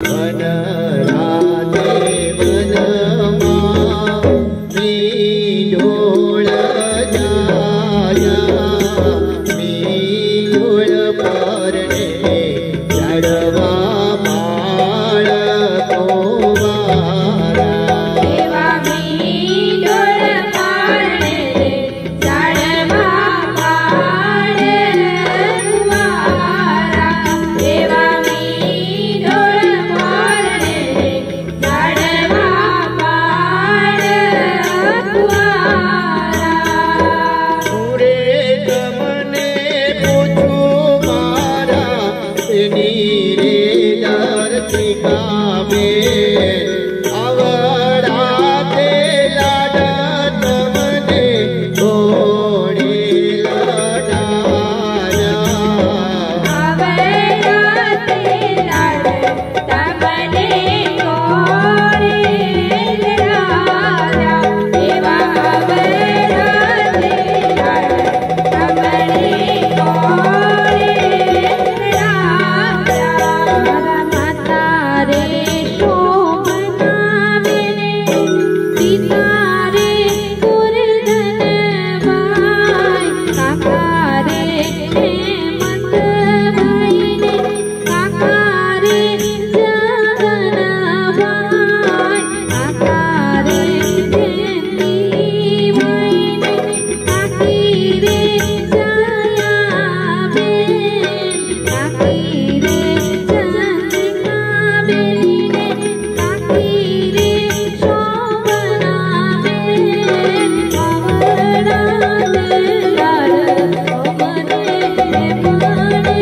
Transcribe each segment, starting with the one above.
one Radhe वनमा मीढोळ जाया मीढोळ परणे चढवा बाळको वारा देवा मीढोळ परणे चढवा बाळको वारा देवा मीढोळ परणे चढवा बाळको वारा पूरे गमने पूछू मारा नीरे धरती कामे आवड़ा ते लाडा तमने घोड़े लडाया आवड़ाते लाड तमने घोड़े लडाया देवा आवड़ाते लाड तमने घोड़े लडाया माता रे शोभना मेने सीता रे गुरधन भाई काका रे हेमंत भाई ने काका रे जगन भाई काका रे जयंती भाई ने काकी रे जया बेन काकी रे चंद्रिका बेनी ने काकी रे शोभना बेन आवड़ा ते लाड तमने मने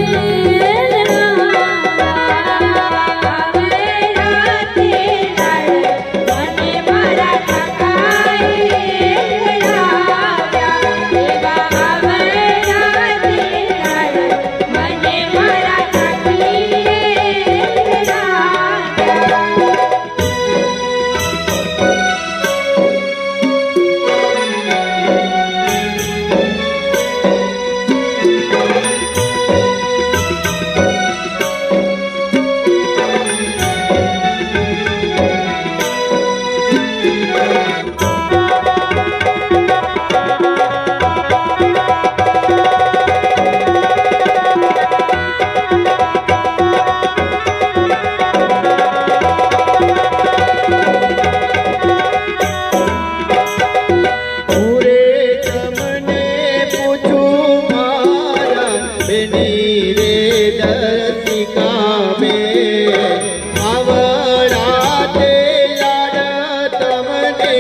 आवड़ाते लाड मने मारा काकाए लडाव्या देवा आवड़ाते लाड मने मारा काकीए लडाव्या पूरे गमने पूछू मारा नीरे धरती कामे आवड़ा ते लाडा तमने